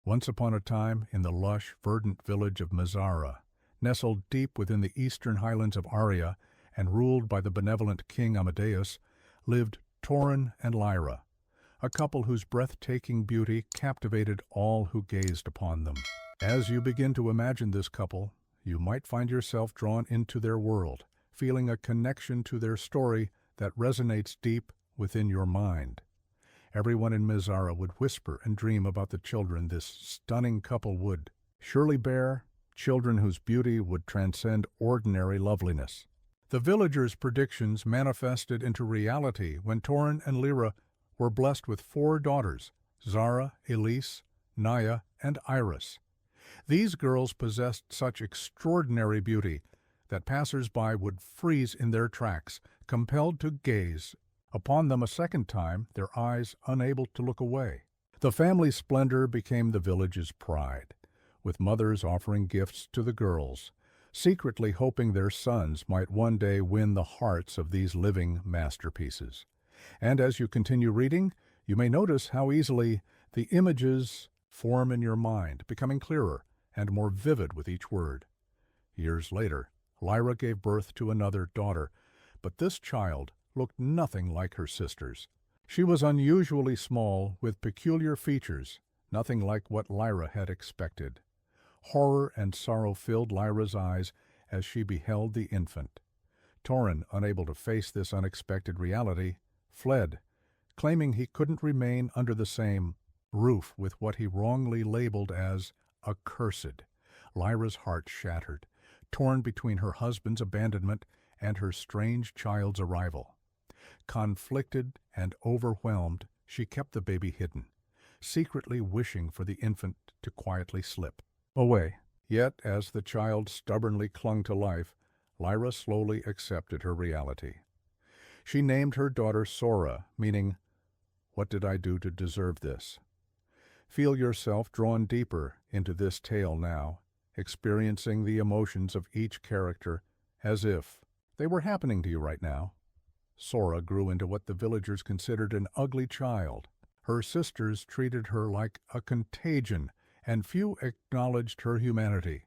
Once upon a time, in the lush, verdant village of Mazara, nestled deep within the eastern highlands of Aria and ruled by the benevolent King Amadeus, lived Torin and Lyra, a couple whose breathtaking beauty captivated all who gazed upon them. As you begin to imagine this couple, you might find yourself drawn into their world, feeling a connection to their story that resonates deep within your mind. Everyone in Mizara would whisper and dream about the children this stunning couple would surely bear, children whose beauty would transcend ordinary loveliness. The villagers' predictions manifested into reality when Torin and Lyra were blessed with 4 daughters, Zara, Elise, Naya, and Iris. These girls possessed such extraordinary beauty that passers-by would freeze in their tracks, compelled to gaze upon them a second time, their eyes unable to look away. The family splendor became the village's pride, with mothers offering gifts to the girls, secretly hoping their sons might one day win the hearts of these living masterpieces. And as you continue reading, you may notice how easily the images form in your mind, becoming clearer and more vivid with each word. Years later, Lyra gave birth to another daughter, but this child looked nothing like her sisters. She was unusually small, with peculiar features, nothing like what Lyra had expected. Horror and sorrow filled Lyra's eyes as she beheld the infant. Torin, unable to face this unexpected reality, fled, claiming he couldn't remain under the same roof with what he wrongly labeled as accursed. Lyra's heart shattered, torn between her husband's abandonment and her strange child's arrival. Conflicted and overwhelmed, she kept the baby hidden, secretly wishing for the infant to quietly slip away. Yet, as the child stubbornly clung to life, Lyra slowly accepted her reality. She named her daughter Sora, meaning, "What did I do to deserve this?" Feel yourself drawn deeper into this tale now, experiencing the emotions of each character as if they were happening to you right now. Sora grew into what the villagers considered an ugly child. Her sisters treated her like a contagion, and few acknowledged her humanity.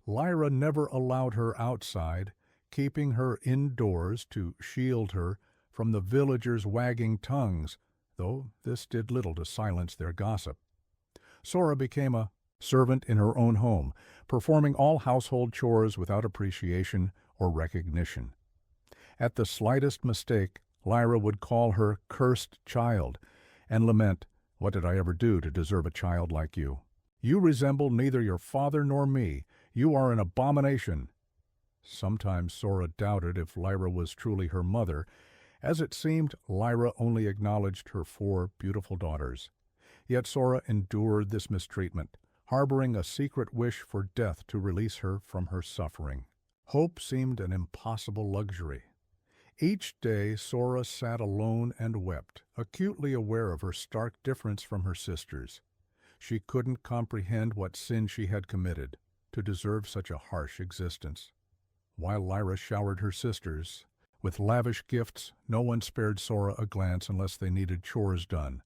Lyra never allowed her outside, keeping her indoors to shield her from the villagers' wagging tongues, though this did little to silence their gossip. Sora became a servant in her own home, performing all household chores without appreciation or recognition. At the slightest mistake, Lyra would call her cursed child and lament, "What did I ever do to deserve a child like you? You resemble neither your father nor me. You are an abomination." Sometimes Sora doubted if Lyra was truly her mother, as it seemed Lyra only acknowledged her 4 beautiful daughters. Yet Sora endured this mistreatment, harboring a secret wish for death to release her from her suffering. Hope seemed an impossible luxury. Each day Sora sat alone and wept, acutely aware of her stark difference from her sisters. She couldn't comprehend what sin she had committed to deserve such a harsh existence. While Lyra showered her sisters with lavish gifts, no one spared Sora a glance unless they needed chores done.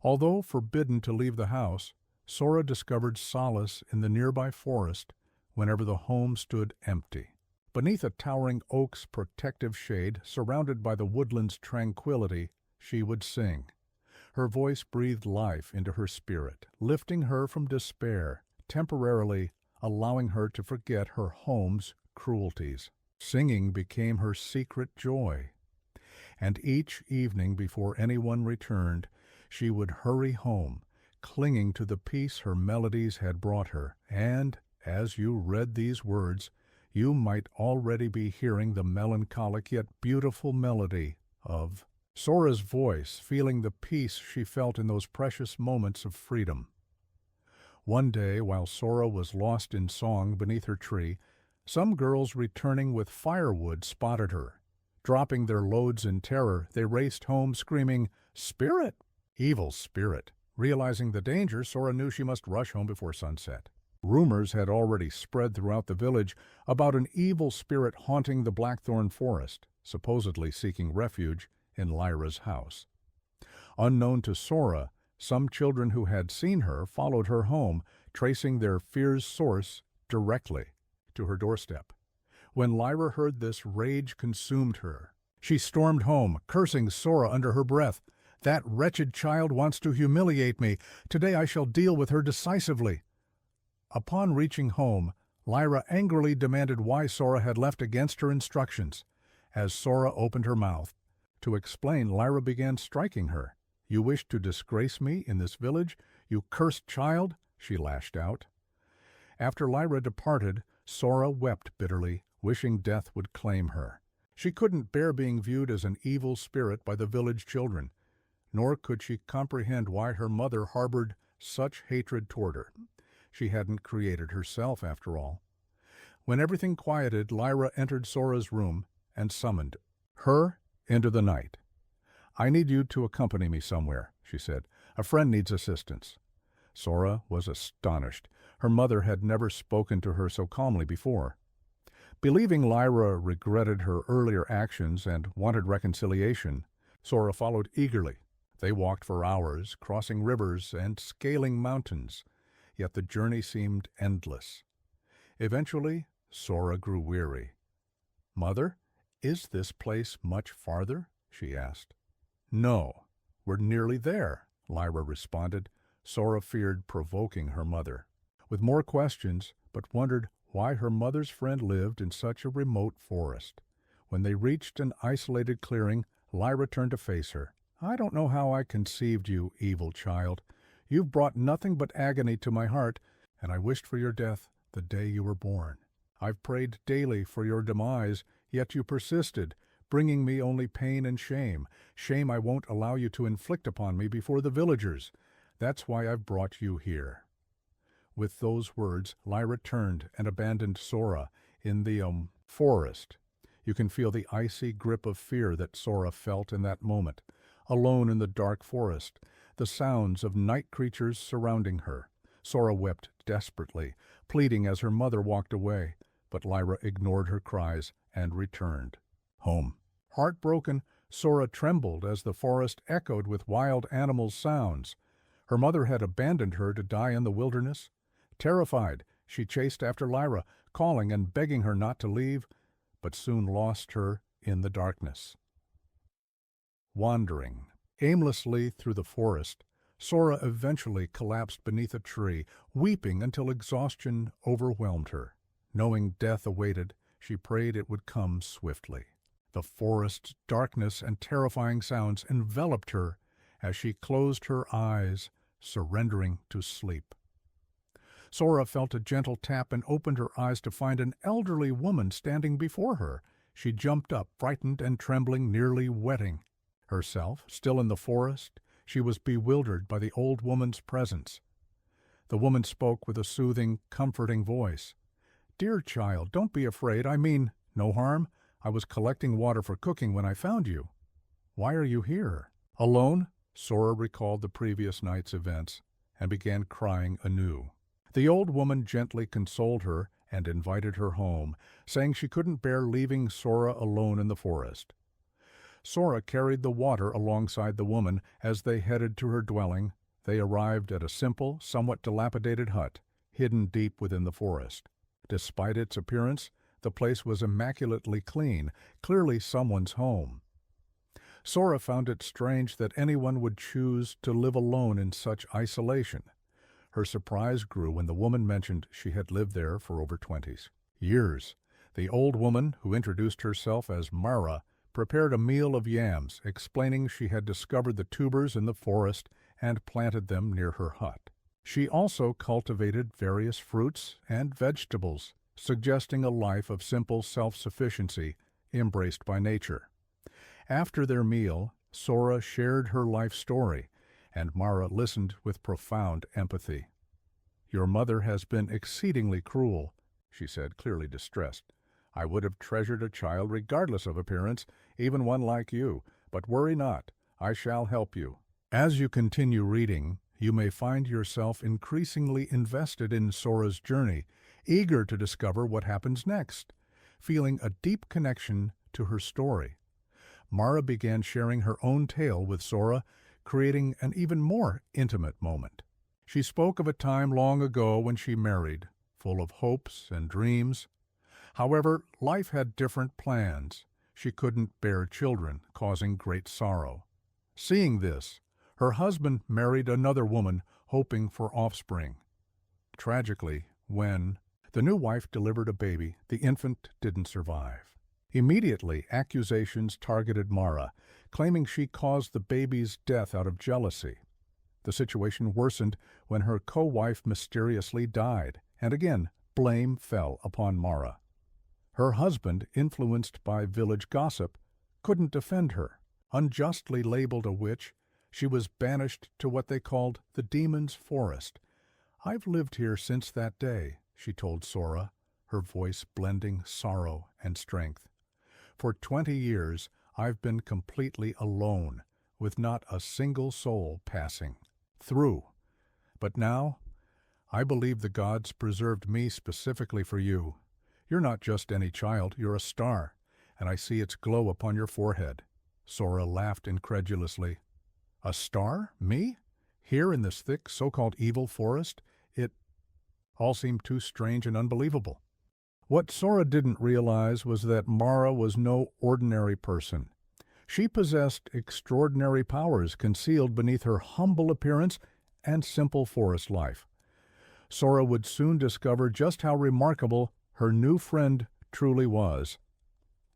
Although forbidden to leave the house, Sora discovered solace in the nearby forest whenever the home stood empty. Beneath a towering oak's protective shade, surrounded by the woodland's tranquility, she would sing. Her voice breathed life into her spirit, lifting her from despair, temporarily allowing her to forget her home's cruelties. Singing became her secret joy, and each evening before anyone returned, she would hurry home, clinging to the peace her melodies had brought her. And, as you read these words, you might already be hearing the melancholic yet beautiful melody of Sora's voice, feeling the peace she felt in those precious moments of freedom. One day, while Sora was lost in song beneath her tree, some girls returning with firewood spotted her. Dropping their loads in terror, they raced home screaming, "Spirit! Evil spirit!" Realizing the danger, Sora knew she must rush home before sunset. Rumors had already spread throughout the village about an evil spirit haunting the Blackthorn Forest, supposedly seeking refuge in Lyra's house. Unknown to Sora, Some children who had seen her followed her home, tracing their fear's source directly to her doorstep. When Lyra heard this, rage consumed her. She stormed home, cursing Sora under her breath. "That wretched child wants to humiliate me. Today I shall deal with her decisively." Upon reaching home, Lyra angrily demanded why Sora had left against her instructions. As Sora opened her mouth to explain, Lyra began striking her. "You wish to disgrace me in this village, you cursed child?" she lashed out. After Lyra departed, Sora wept bitterly, wishing death would claim her. She couldn't bear being viewed as an evil spirit by the village children, nor could she comprehend why her mother harbored such hatred toward her. She hadn't created herself, after all. When everything quieted, Lyra entered Sora's room and summoned her into the night. "I need you to accompany me somewhere," she said. "A friend needs assistance." Sora was astonished. Her mother had never spoken to her so calmly before. Believing Lyra regretted her earlier actions and wanted reconciliation, Sora followed eagerly. They walked for hours, crossing rivers and scaling mountains, yet the journey seemed endless. Eventually, Sora grew weary. "Mother, is this place much farther?" she asked. "No, we're nearly there," Lyra responded. Sora feared provoking her mother with more questions, but wondered why her mother's friend lived in such a remote forest. When they reached an isolated clearing, Lyra turned to face her. "I don't know how I conceived you, evil child. You've brought nothing but agony to my heart, and I wished for your death the day you were born. I've prayed daily for your demise, yet you persisted, bringing me only pain and shame. Shame I won't allow you to inflict upon me before the villagers. That's why I've brought you here." With those words, Lyra turned and abandoned Sora in the forest. You can feel the icy grip of fear that Sora felt in that moment. Alone in the dark forest, the sounds of night creatures surrounding her. Sora wept desperately, pleading as her mother walked away, but Lyra ignored her cries and returned home. Heartbroken, Sora trembled as the forest echoed with wild animals' sounds. Her mother had abandoned her to die in the wilderness. Terrified, she chased after Lyra, calling and begging her not to leave, but soon lost her in the darkness. Wandering aimlessly through the forest, Sora eventually collapsed beneath a tree, weeping until exhaustion overwhelmed her. Knowing death awaited, she prayed it would come swiftly. The forest's darkness and terrifying sounds enveloped her as she closed her eyes, surrendering to sleep. Sora felt a gentle tap and opened her eyes to find an elderly woman standing before her. She jumped up, frightened and trembling, nearly wetting herself. Still in the forest, she was bewildered by the old woman's presence. The woman spoke with a soothing, comforting voice. "Dear child, don't be afraid. I mean no harm. I was collecting water for cooking when I found you. Why are you here?" Alone, Sora recalled the previous night's events and began crying anew. The old woman gently consoled her and invited her home, saying she couldn't bear leaving Sora alone in the forest. Sora carried the water alongside the woman as they headed to her dwelling. They arrived at a simple, somewhat dilapidated hut, hidden deep within the forest. Despite its appearance, the place was immaculately clean, clearly someone's home. Sora found it strange that anyone would choose to live alone in such isolation. Her surprise grew when the woman mentioned she had lived there for over 20 years. The old woman, who introduced herself as Mara, prepared a meal of yams, explaining she had discovered the tubers in the forest and planted them near her hut. She also cultivated various fruits and vegetables, suggesting a life of simple self-sufficiency embraced by nature. After their meal, Sora shared her life story, and Mara listened with profound empathy. "Your mother has been exceedingly cruel," she said, clearly distressed. "I would have treasured a child regardless of appearance, even one like you, but worry not, I shall help you." As you continue reading, you may find yourself increasingly invested in Sora's journey, eager to discover what happens next, feeling a deep connection to her story. Mara began sharing her own tale with Sora, creating an even more intimate moment. She spoke of a time long ago when she married, full of hopes and dreams. However, life had different plans. She couldn't bear children, causing great sorrow. Seeing this, her husband married another woman, hoping for offspring. Tragically, when the new wife delivered a baby, the infant didn't survive. Immediately, accusations targeted Mara, claiming she caused the baby's death out of jealousy. The situation worsened when her co-wife mysteriously died, and again, blame fell upon Mara. Her husband, influenced by village gossip, couldn't defend her. Unjustly labeled a witch, she was banished to what they called the Demon's Forest. "I've lived here since that day," she told Sora, her voice blending sorrow and strength. "For 20 years, I've been completely alone, with not a single soul passing through. But now, I believe the gods preserved me specifically for you. You're not just any child, you're a star, and I see its glow upon your forehead." Sora laughed incredulously. "A star? Me? Here in this thick, so-called evil forest? It all seemed too strange and unbelievable." What Sora didn't realize was that Mara was no ordinary person. She possessed extraordinary powers concealed beneath her humble appearance and simple forest life. Sora would soon discover just how remarkable her new friend truly was.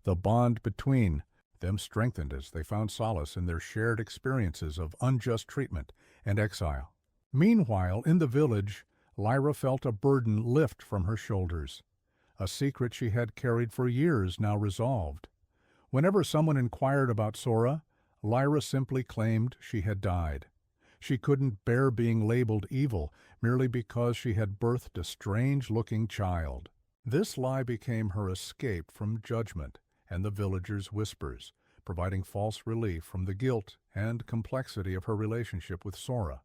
The bond between them strengthened as they found solace in their shared experiences of unjust treatment and exile. Meanwhile, in the village, Lyra felt a burden lift from her shoulders. A secret she had carried for years now resolved. Whenever someone inquired about Sora, Lyra simply claimed she had died. She couldn't bear being labeled evil merely because she had birthed a strange-looking child. This lie became her escape from judgment and the villagers' whispers, providing false relief from the guilt and complexity of her relationship with Sora.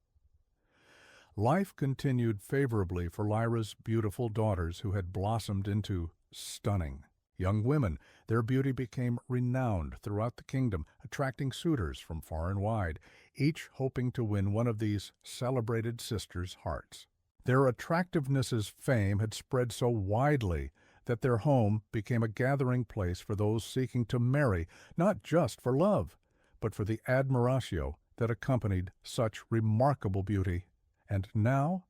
Life continued favorably for Lyra's beautiful daughters who had blossomed into stunning young women. Their beauty became renowned throughout the kingdom, attracting suitors from far and wide, each hoping to win one of these celebrated sisters' hearts. Their attractiveness's fame had spread so widely that their home became a gathering place for those seeking to marry, not just for love, but for the admiratio that accompanied such remarkable beauty. And now,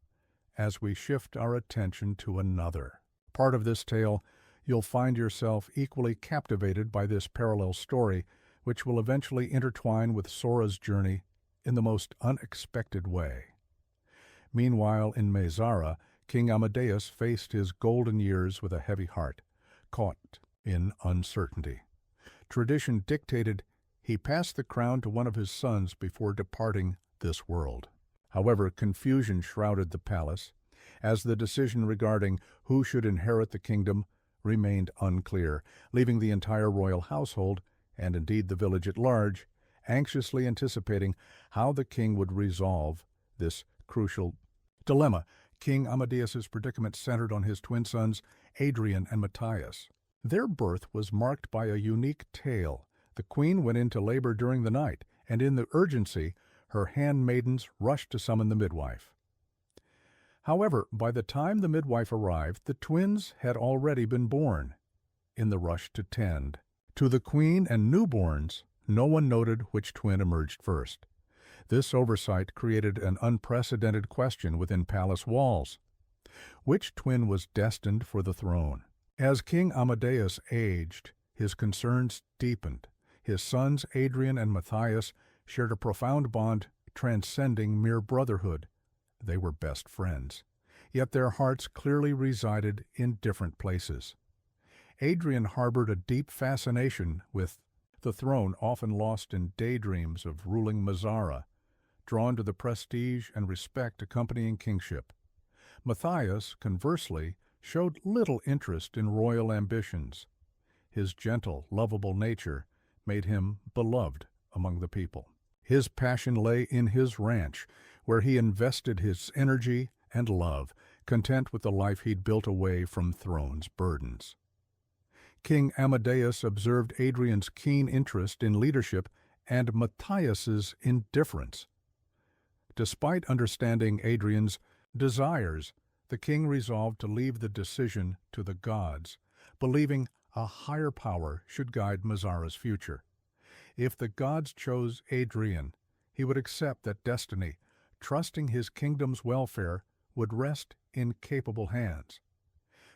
as we shift our attention to another part of this tale, you'll find yourself equally captivated by this parallel story, which will eventually intertwine with Sora's journey in the most unexpected way. Meanwhile, in Mezara, King Amadeus faced his golden years with a heavy heart, caught in uncertainty. Tradition dictated he pass the crown to one of his sons before departing this world. However, confusion shrouded the palace, as the decision regarding who should inherit the kingdom remained unclear, leaving the entire royal household, and indeed the village at large, anxiously anticipating how the king would resolve this crucial dilemma. King Amadeus's predicament centered on his twin sons, Adrien and Mathias. Their birth was marked by a unique tale. The queen went into labor during the night, and in the urgency, her handmaidens rushed to summon the midwife. However, by the time the midwife arrived, the twins had already been born. In the rush to tend to the queen and newborns, no one noted which twin emerged first. This oversight created an unprecedented question within palace walls. Which twin was destined for the throne? As King Amadeus aged, his concerns deepened. His sons, Adrien and Mathias, shared a profound bond transcending mere brotherhood. They were best friends, yet their hearts clearly resided in different places. Adrien harbored a deep fascination with the throne, often lost in daydreams of ruling Mezara, drawn to the prestige and respect accompanying kingship. Mathias, conversely, showed little interest in royal ambitions. His gentle, lovable nature made him beloved among the people. His passion lay in his ranch, where he invested his energy and love, content with the life he'd built away from throne's burdens. King Amadeus observed Adrien's keen interest in leadership and Mathias's indifference. Despite understanding Adrien's desires, the king resolved to leave the decision to the gods, believing a higher power should guide Mazara's future. If the gods chose Adrien, he would accept that destiny, trusting his kingdom's welfare, would rest in capable hands.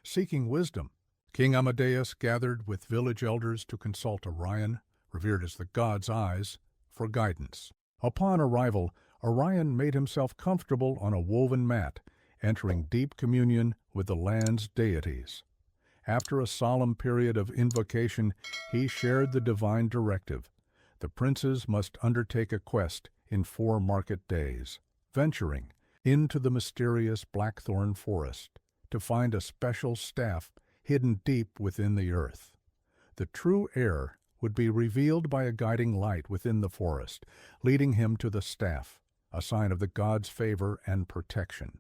Seeking wisdom, King Amadeus gathered with village elders to consult Orion, revered as the god's eyes, for guidance. Upon arrival, Orion made himself comfortable on a woven mat, entering deep communion with the land's deities. After a solemn period of invocation, he shared the divine directive. The princes must undertake a quest in 4 market days, venturing into the mysterious Blackthorn Forest to find a special staff hidden deep within the earth. The true heir would be revealed by a guiding light within the forest, leading him to the staff, a sign of the god's favor and protection.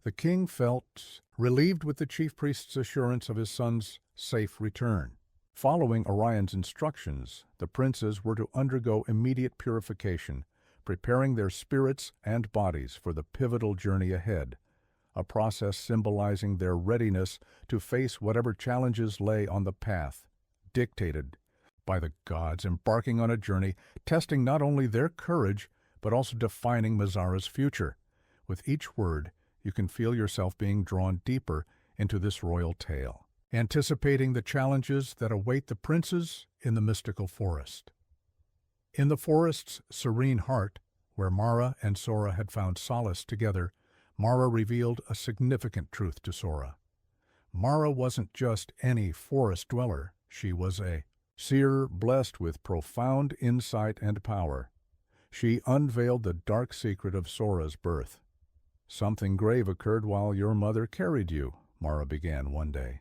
The king felt relieved with the chief priest's assurance of his son's safe return. Following Orion's instructions, the princes were to undergo immediate purification, preparing their spirits and bodies for the pivotal journey ahead, a process symbolizing their readiness to face whatever challenges lay on the path, dictated by the gods, embarking on a journey testing not only their courage, but also defining Mazara's future. With each word, you can feel yourself being drawn deeper into this royal tale, anticipating the challenges that await the princes in the mystical forest. In the forest's serene heart, where Mara and Sora had found solace together, Mara revealed a significant truth to Sora. Mara wasn't just any forest dweller, she was a seer blessed with profound insight and power. She unveiled the dark secret of Sora's birth. "Something grave occurred while your mother carried you," Mara began one day.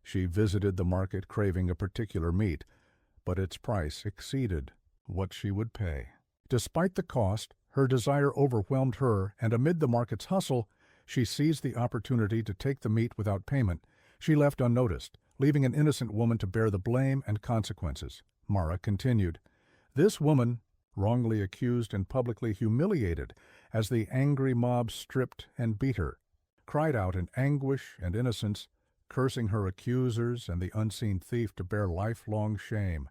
She visited the market craving a particular meat, but its price exceeded what she would pay. Despite the cost, her desire overwhelmed her, and amid the market's hustle, she seized the opportunity to take the meat without payment. She left unnoticed, leaving an innocent woman to bear the blame and consequences. Mara continued. This woman, wrongly accused and publicly humiliated as the angry mob stripped and beat her, cried out in anguish and innocence, cursing her accusers and the unseen thief to bear lifelong shame.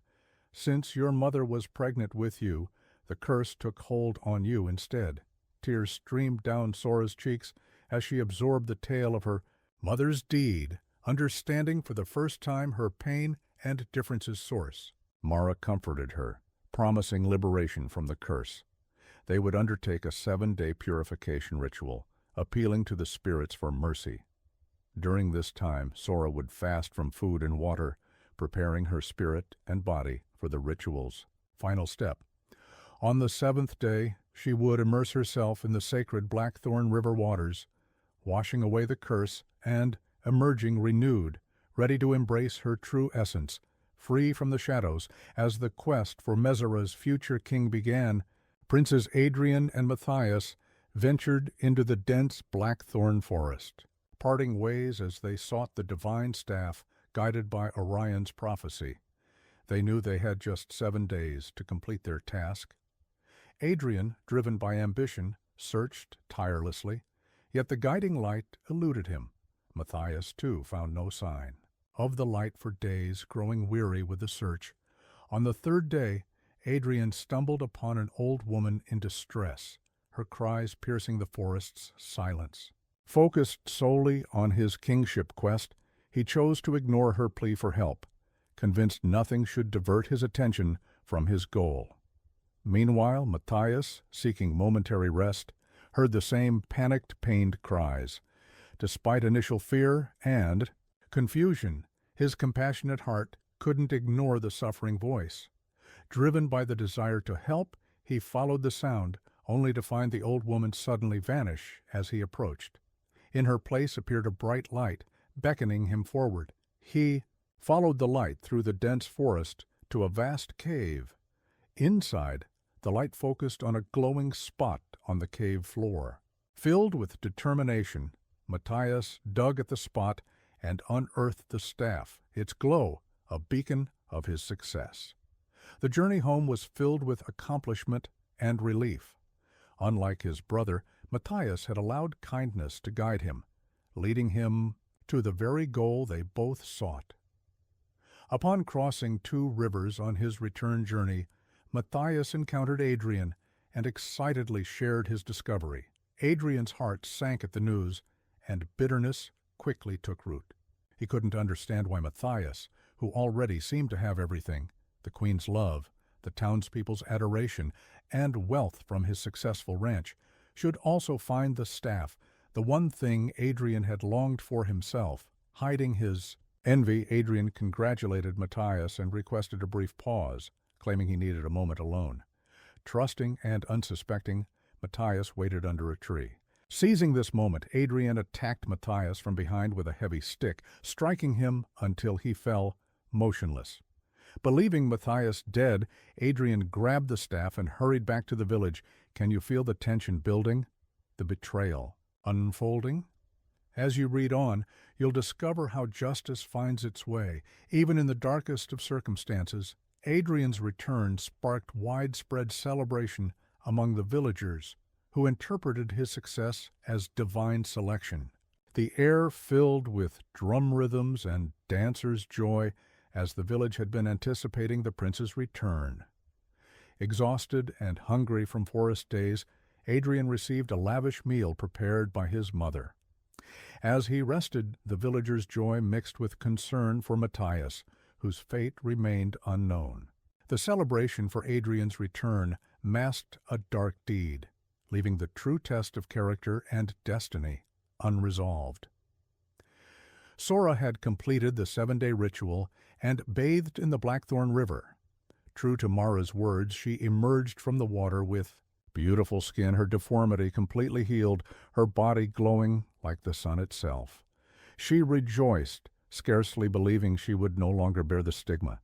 Since your mother was pregnant with you, the curse took hold on you instead. Tears streamed down Sora's cheeks as she absorbed the tale of her mother's deed, understanding for the first time her pain and difference's source. Mara comforted her, promising liberation from the curse. They would undertake a 7-day purification ritual, appealing to the spirits for mercy. During this time, Sora would fast from food and water, preparing her spirit and body for the ritual's final step. On the 7th day, she would immerse herself in the sacred Blackthorn River waters, washing away the curse and emerging renewed, ready to embrace her true essence, free from the shadows. As the quest for Mazara's future king began, Princes Adrien and Mathias ventured into the dense Blackthorn Forest, parting ways as they sought the divine staff guided by Orion's prophecy. They knew they had just 7 days to complete their task. Adrien, driven by ambition, searched tirelessly, yet the guiding light eluded him. Mathias, too, found no sign of the light for days, growing weary with the search. On the 3rd day, Adrien stumbled upon an old woman in distress, her cries piercing the forest's silence. Focused solely on his kingship quest, he chose to ignore her plea for help, convinced nothing should divert his attention from his goal. Meanwhile, Mathias, seeking momentary rest, heard the same panicked, pained cries. Despite initial fear and confusion, his compassionate heart couldn't ignore the suffering voice. Driven by the desire to help, he followed the sound, only to find the old woman suddenly vanish as he approached. In her place appeared a bright light, beckoning him forward. He followed the light through the dense forest to a vast cave. Inside, the light focused on a glowing spot on the cave floor. Filled with determination, Mathias dug at the spot and unearthed the staff, its glow a beacon of his success. The journey home was filled with accomplishment and relief. Unlike his brother, Mathias had allowed kindness to guide him, leading him to the very goal they both sought. Upon crossing 2 rivers on his return journey, Mathias encountered Adrien and excitedly shared his discovery. Adrien's heart sank at the news, and bitterness quickly took root. He couldn't understand why Mathias, who already seemed to have everything, the queen's love, the townspeople's adoration, and wealth from his successful ranch, should also find the staff, the one thing Adrien had longed for himself, hiding his envy. Adrien congratulated Mathias and requested a brief pause, claiming he needed a moment alone. Trusting and unsuspecting, Mathias waited under a tree. Seizing this moment, Adrien attacked Mathias from behind with a heavy stick, striking him until he fell motionless. Believing Mathias dead, Adrien grabbed the staff and hurried back to the village. Can you feel the tension building? The betrayal unfolding? As you read on, you'll discover how justice finds its way, even in the darkest of circumstances. Adrien's return sparked widespread celebration among the villagers, who interpreted his success as divine selection. The air filled with drum rhythms and dancers' joy as the village had been anticipating the prince's return. Exhausted and hungry from forest days, Adrien received a lavish meal prepared by his mother. As he rested, the villagers' joy mixed with concern for Mathias, whose fate remained unknown. The celebration for Adrien's return masked a dark deed, leaving the true test of character and destiny unresolved. Sora had completed the 7-day ritual and bathed in the Blackthorn River. True to Mara's words, she emerged from the water with beautiful skin, her deformity completely healed, her body glowing like the sun itself. She rejoiced, scarcely believing she would no longer bear the stigma.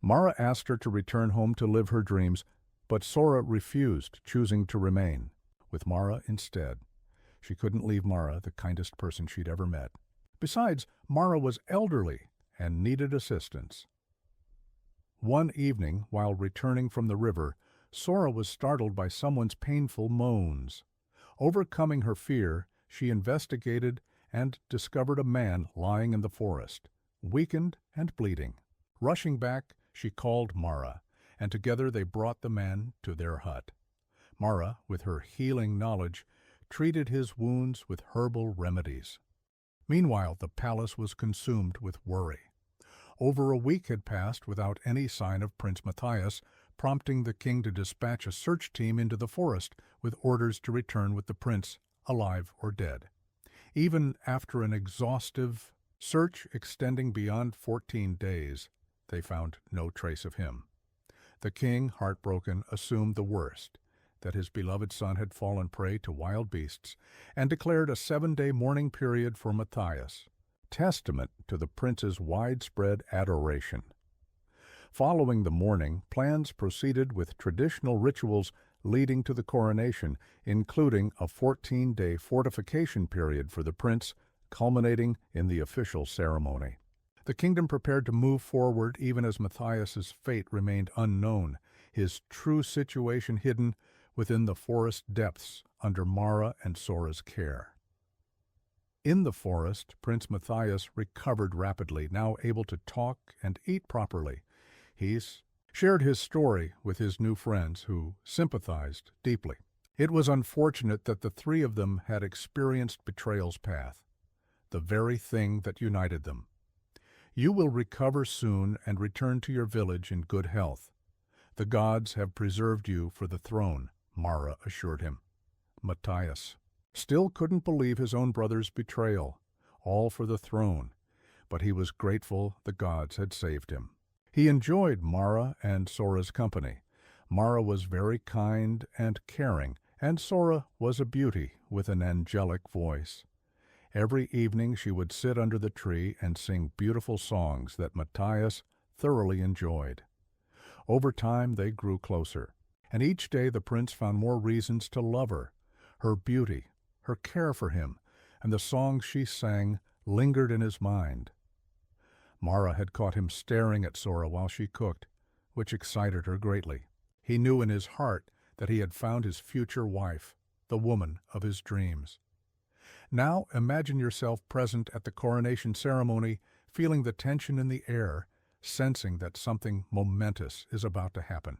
Mara asked her to return home to live her dreams, but Sora refused, choosing to remain with Mara instead. She couldn't leave Mara, the kindest person she'd ever met. Besides, Mara was elderly and needed assistance. One evening, while returning from the river, Sora was startled by someone's painful moans. Overcoming her fear, she investigated and discovered a man lying in the forest, weakened and bleeding. Rushing back, she called Mara, and together they brought the man to their hut. Mara, with her healing knowledge, treated his wounds with herbal remedies. Meanwhile, the palace was consumed with worry. Over a week had passed without any sign of Prince Mathias, prompting the king to dispatch a search team into the forest with orders to return with the prince, alive or dead. Even after an exhaustive search extending beyond 14 days, they found no trace of him. The king, heartbroken, assumed the worst, that his beloved son had fallen prey to wild beasts, and declared a 7-day mourning period for Mathias, testament to the prince's widespread adoration. Following the mourning, plans proceeded with traditional rituals leading to the coronation, including a 14-day fortification period for the prince, culminating in the official ceremony. The kingdom prepared to move forward even as Mathias's fate remained unknown, his true situation hidden within the forest depths under Mara and Sora's care. In the forest, Prince Mathias recovered rapidly, now able to talk and eat properly. He shared his story with his new friends, who sympathized deeply. It was unfortunate that the 3 of them had experienced betrayal's path, the very thing that united them. You will recover soon and return to your village in good health. The gods have preserved you for the throne, Mara assured him. Mathias still couldn't believe his own brother's betrayal, all for the throne, but he was grateful the gods had saved him. He enjoyed Mara and Sora's company. Mara was very kind and caring, and Sora was a beauty with an angelic voice. Every evening she would sit under the tree and sing beautiful songs that Mathias thoroughly enjoyed. Over time they grew closer, and each day the prince found more reasons to love her. Her beauty, her care for him, and the songs she sang lingered in his mind. Mara had caught him staring at Sora while she cooked, which excited her greatly. He knew in his heart that he had found his future wife, the woman of his dreams. Now imagine yourself present at the coronation ceremony, feeling the tension in the air, sensing that something momentous is about to happen.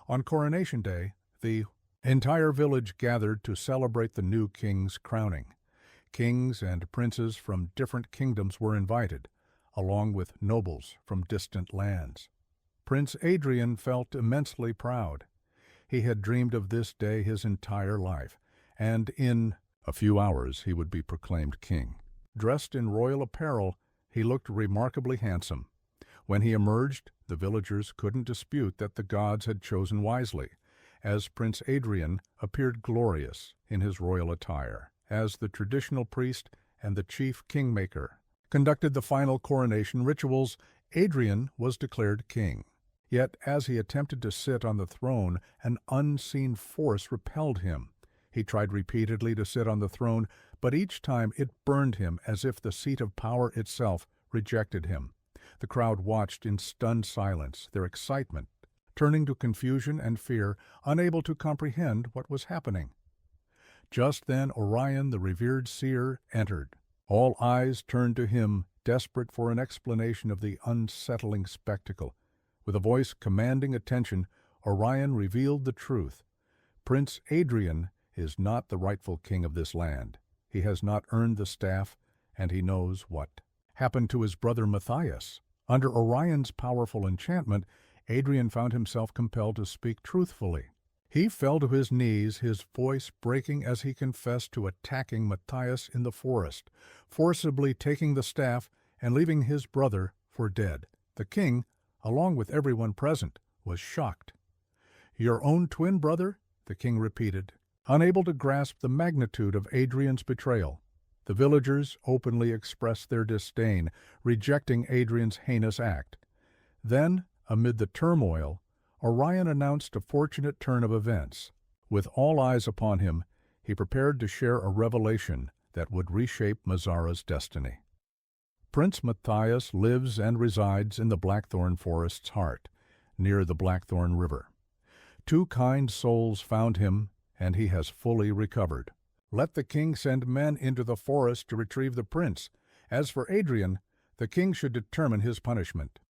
On coronation day, the entire village gathered to celebrate the new king's crowning. Kings and princes from different kingdoms were invited, along with nobles from distant lands. Prince Adrien felt immensely proud. He had dreamed of this day his entire life, and in a few hours he would be proclaimed king. Dressed in royal apparel, he looked remarkably handsome. When he emerged, the villagers couldn't dispute that the gods had chosen wisely, as Prince Adrien appeared glorious in his royal attire, as the traditional priest and the chief kingmaker conducted the final coronation rituals. Adrien was declared king. Yet as he attempted to sit on the throne, an unseen force repelled him. He tried repeatedly to sit on the throne, but each time it burned him as if the seat of power itself rejected him. The crowd watched in stunned silence, their excitement turning to confusion and fear, unable to comprehend what was happening. Just then Orion, the revered seer, entered. All eyes turned to him, desperate for an explanation of the unsettling spectacle. With a voice commanding attention, Orion revealed the truth. Prince Adrien is not the rightful king of this land. He has not earned the staff, and he knows what happened to his brother Mathias. Under Orion's powerful enchantment, Adrien found himself compelled to speak truthfully. He fell to his knees, his voice breaking as he confessed to attacking Mathias in the forest, forcibly taking the staff and leaving his brother for dead. The king, along with everyone present, was shocked. "Your own twin brother?" the king repeated, unable to grasp the magnitude of Adrien's betrayal. The villagers openly expressed their disdain, rejecting Adrien's heinous act. Then, amid the turmoil, Orion announced a fortunate turn of events. With all eyes upon him, he prepared to share a revelation that would reshape Mazara's destiny. Prince Mathias lives and resides in the Blackthorn Forest's heart, near the Blackthorn River. Two kind souls found him, and he has fully recovered. Let the king send men into the forest to retrieve the prince. As for Adrien, the king should determine his punishment.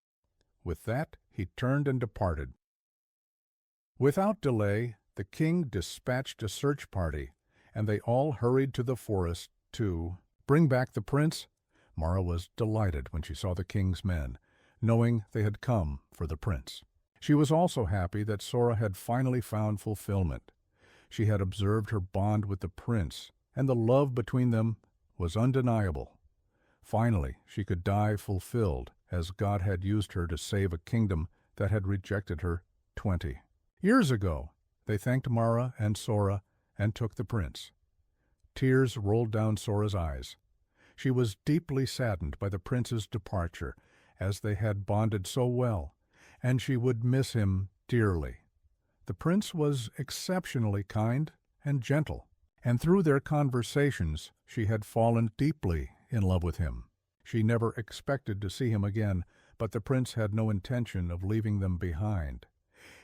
With that, he turned and departed. Without delay, the king dispatched a search party, and they all hurried to the forest to bring back the prince. Mara was delighted when she saw the king's men, knowing they had come for the prince. She was also happy that Sora had finally found fulfillment. She had observed her bond with the prince, and the love between them was undeniable. Finally, she could die fulfilled, as God had used her to save a kingdom that had rejected her 20 years ago. They thanked Mara and Sora and took the prince. Tears rolled down Sora's eyes. She was deeply saddened by the prince's departure, as they had bonded so well, and she would miss him dearly. The prince was exceptionally kind and gentle, and through their conversations she had fallen deeply in love with him. She never expected to see him again, but the prince had no intention of leaving them behind.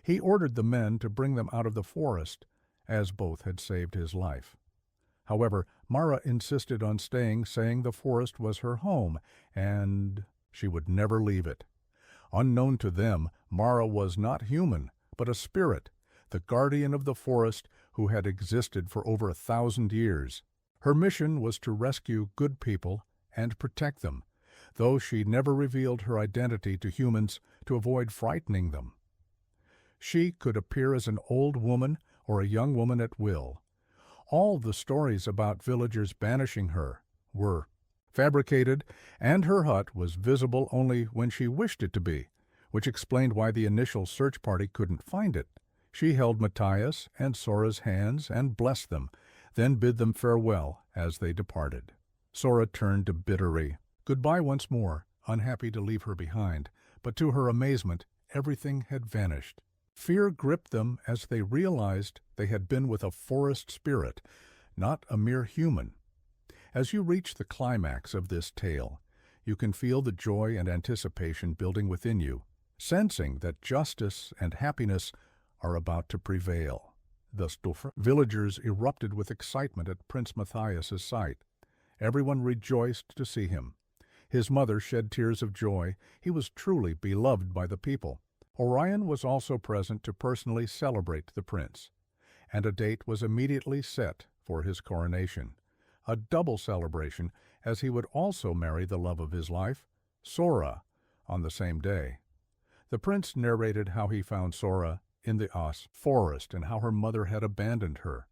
He ordered the men to bring them out of the forest, as both had saved his life. However, Mara insisted on staying, saying the forest was her home, and she would never leave it. Unknown to them, Mara was not human, but a spirit, the guardian of the forest who had existed for over 1,000 years. Her mission was to rescue good people and protect them, though she never revealed her identity to humans to avoid frightening them. She could appear as an old woman or a young woman at will. All the stories about villagers banishing her were fabricated, and her hut was visible only when she wished it to be, which explained why the initial search party couldn't find it. She held Mathias and Sora's hands and blessed them, then bid them farewell as they departed. Sora turned to Bittery. Goodbye once more, unhappy to leave her behind, but to her amazement, everything had vanished. Fear gripped them as they realized they had been with a forest spirit, not a mere human. As you reach the climax of this tale, you can feel the joy and anticipation building within you. sensing that justice and happiness are about to prevail. The villagers erupted with excitement at Prince Mathias's sight. Everyone rejoiced to see him. His mother shed tears of joy. He was truly beloved by the people. Orion was also present to personally celebrate the prince, and a date was immediately set for his coronation. A double celebration, as he would also marry the love of his life, Sora, on the same day. The prince narrated how he found Sora in the forest and how her mother had abandoned her.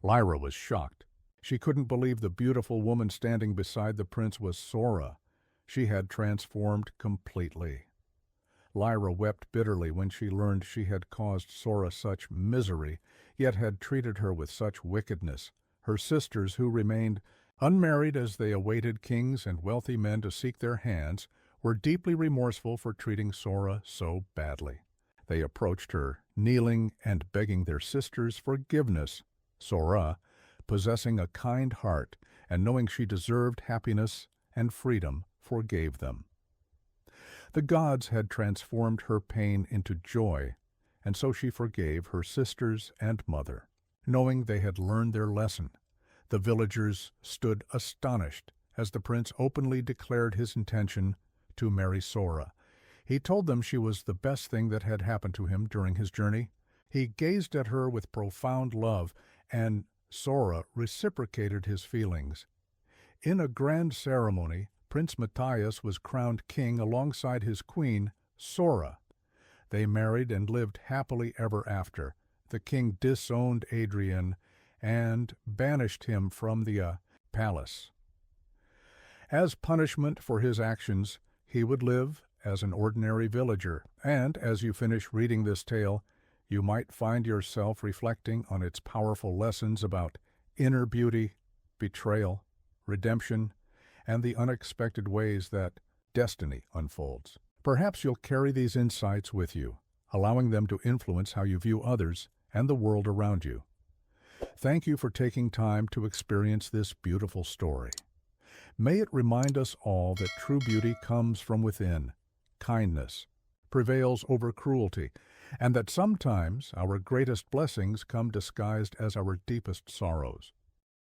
Lyra was shocked. She couldn't believe the beautiful woman standing beside the prince was Sora. She had transformed completely. Lyra wept bitterly when she learned she had caused Sora such misery, yet had treated her with such wickedness. Her sisters, who remained unmarried as they awaited kings and wealthy men to seek their hands, were deeply remorseful for treating Sora so badly. They approached her, kneeling and begging their sister's forgiveness. Sora, possessing a kind heart and knowing she deserved happiness and freedom, forgave them. The gods had transformed her pain into joy, and so she forgave her sisters and mother. Knowing they had learned their lesson, the villagers stood astonished as the prince openly declared his intention to marry Sora. He told them she was the best thing that had happened to him during his journey. He gazed at her with profound love, and Sora reciprocated his feelings. In a grand ceremony, Prince Mathias was crowned king alongside his queen, Sora. They married and lived happily ever after. The king disowned Adrien and banished him from the palace. As punishment for his actions, he would live as an ordinary villager, and as you finish reading this tale, you might find yourself reflecting on its powerful lessons about inner beauty, betrayal, redemption, and the unexpected ways that destiny unfolds. Perhaps you'll carry these insights with you, allowing them to influence how you view others and the world around you. Thank you for taking time to experience this beautiful story. May it remind us all that true beauty comes from within, kindness prevails over cruelty, and that sometimes our greatest blessings come disguised as our deepest sorrows.